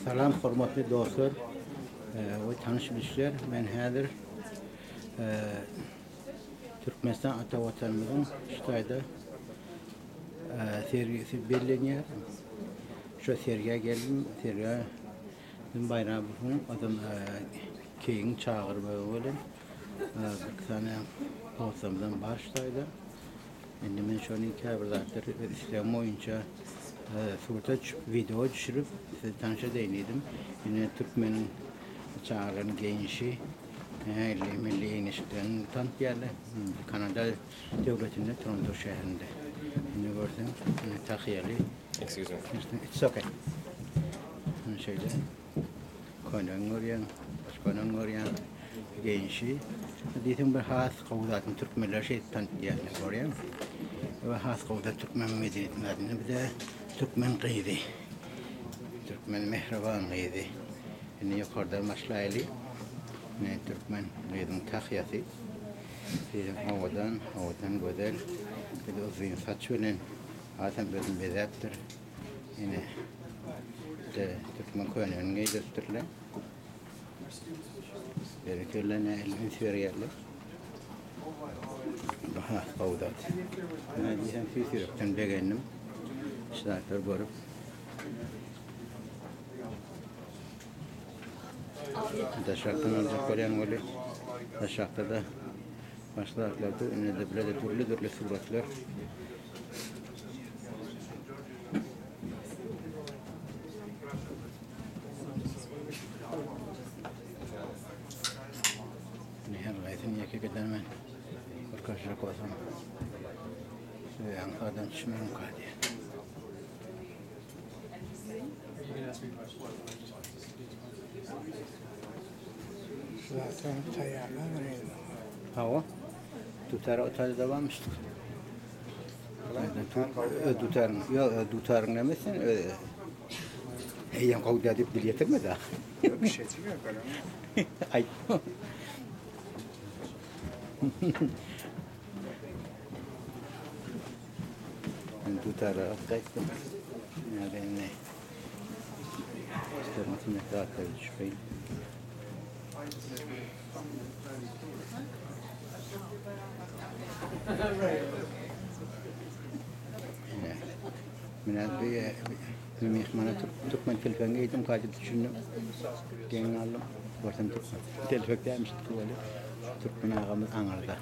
Salam, hörmetli dostlar ve tanışmışlar. Ben Hadir. Türkmenistan Atavatanımızın Şitay'da sergisi belirleniyor. Şu sergiye geldim. Sergiye bayrağı bulun. Adam keyin çağır böyle. Bir tane postamızdan başlaydı. Şimdi ben şu an iki haberlerdir. İslam oyunca surata video düşürüp size tanışa değiniydim. Yine Türkmen'in çağrının genişi milli yenişliklerini tanıt geldi. Kanada devletinde Toronto şehrinde. Şimdi gördüm. Takhiyeli. Excuse me. It's okay. Şöyle konuğun oraya, başkanın oraya genişi. Diyelim bir has kavuzatın Türkmenler şey tanıt geldi oraya. Ve has kavuzat Türkmen medeniyetinde bir de Türkmen kıydı. Türkmen mehraban kıydı. Yani yukarıda başlayılı. Türkmen kıydın tahyası. Bizim havadan güzel. Bir de uzun saç bilen zaten bizim bezaptır. Yine Türkmen koyunun gösterilen. Berikirlerine elini sürüyorlar. Daha kavuzat. Ben diyem füsürükten beğendim. Şartlar görüp. Taşaktan alacak olan öyle. Taşakta da başlarlardı. Önüne de böyle türlü suratlar. Her gayetini yeke kadar ben arkadaşlar olsam. Ankara'dan düşmüyorum kadiye. Zaten tayarlar Hava? Tutar otel devamıştık. Tutarın, ya tutarın demesin. Eyyem kavga edip dil yetirme daha. bir şey çıkıyor böyle. Ay. Tutar atkaysın. Yani ne? İstermesin ne kadar düşmeyin. من bir mihmana Türkmen telefonu gittim kaçıp düşündüm. Gelin aldım. Varsan Türkmen. Telefon gelmişti böyle. Türkmen ağamız Ankara'da.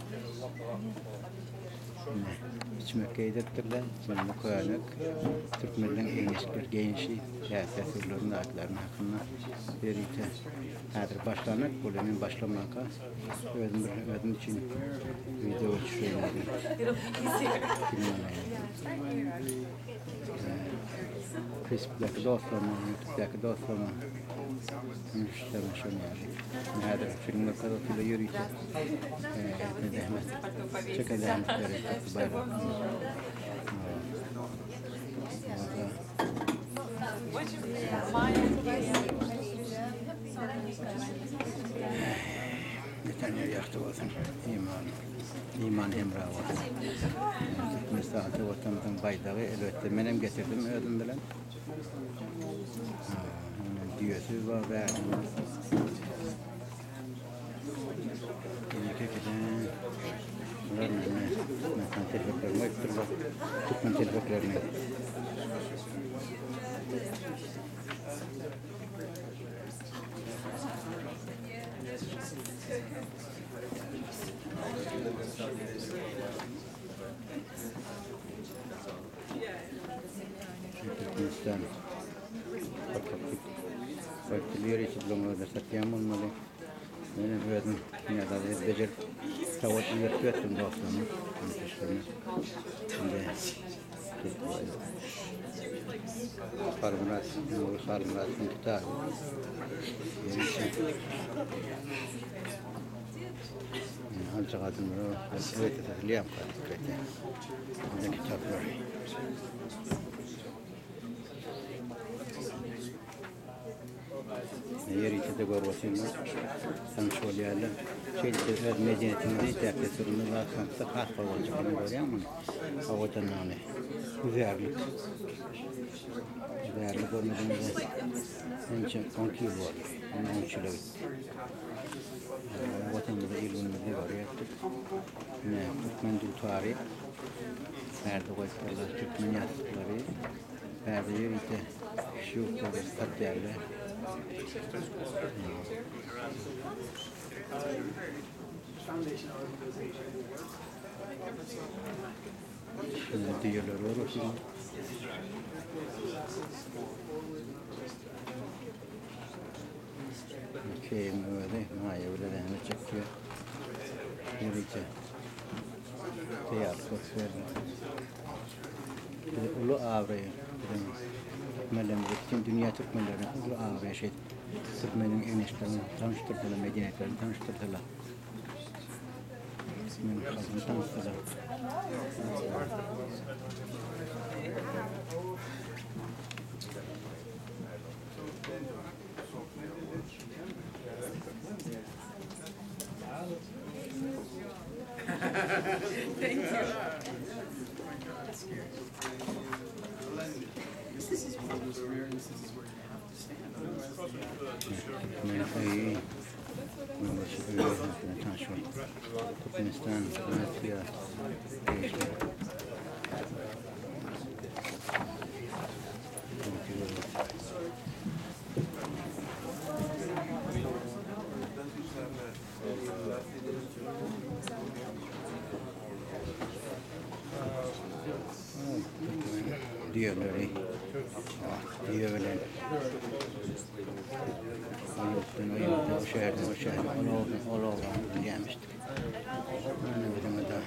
İçmek yedirttirler. Sonra koyarak Türkmenlerin enişler, gençli siyasetçilerin aklarının hakkında veriyte. Hadir başlamak, buranın başlamaka özüm için video çıkıyorum. Facebook'taki dostlarıma, YouTube'daki dostlarıma müşterime şunu yani. Hadir filmler kadar yürüyte. Ne demek? Çok önemli bir bayrak. Netanya yaktı olsun. İman emrah olsun. Mesela vatanımızın bayrağı elbette benim getirdim ödüm bilen. Diyorsu var verdim. Mesela telefeklerine yoktur. Türkmen telefeklerine. Türkmenistan. Partiler için bulunmalıdır. Satyam olmalı. Benim öğretim dünyada becer tavat ürettim dostlarım. Şimdi Farmrat tutar. Ancak adımları evet edebiliyem kadar. Ne kitaplar. Yeri de görüyorsunuz. Sanşolyalı şeyde medeniyetinde terkesinde var kansa kahve olacak ne görüyor musun? Havadan ne? Güzellik. Güzellik olmadığında 10 kilo var. 10 kilo gitti. Vatanımızda ilgimizde var yaptık. Ne Türkmen dil tarihi. Nerede koydular Türkmen yazdıkları. Nerede yerinde şu kadar kat yerler. Şimdi diyorlar orası. Köyüm öyle, maya öyle devam çekiyor. Yürüyce. Teyar koşuyorlar. Ulu ağrıyor. Türkmenlerin, bütün dünya Türkmenlerin ulu ağrıyor şey. Türkmenlerin enişlerini tanıştırdılar, medeniyetlerini tanıştırdılar. Türkmenlerin halkını tanıştırdılar. Thank you. This is one of those rare instances where you have to stand. Türkmenlerin öyle tanışıyor. Türkmenistan, Rusya, değişti. Diyorlar, diyorlar. O şehirden Oğlan gelmiştik. Ne bileyim da.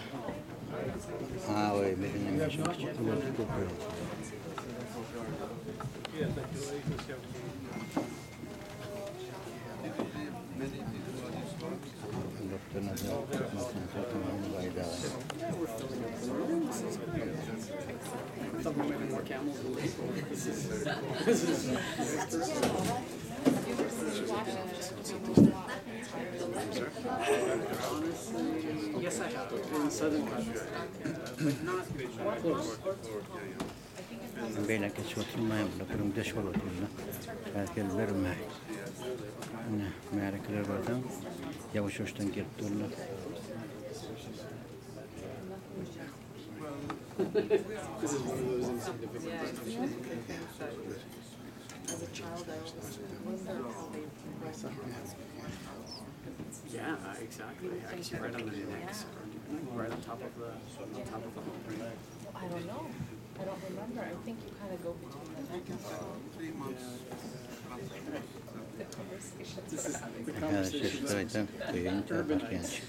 Ha, öyle birinin yaşamak için çok böyle. Doktoruna da tutmasın, bayda. More camels than honestly, yes, I have. In southern countries, but not close. Böyle ki oturmayayım da kurum deş olur diyorlar. Belki ellerim ne meraklar vardı. Yavaş yavaştan gelip dururlar. This is one of those insignificant As a child, I always wondered how they brought Yeah, exactly. Actually, right on the necks, right on top of the home. I don't know. I don't remember. I think you kind of go between the neck and the conversations we're having. Her çeşitli köyün genç.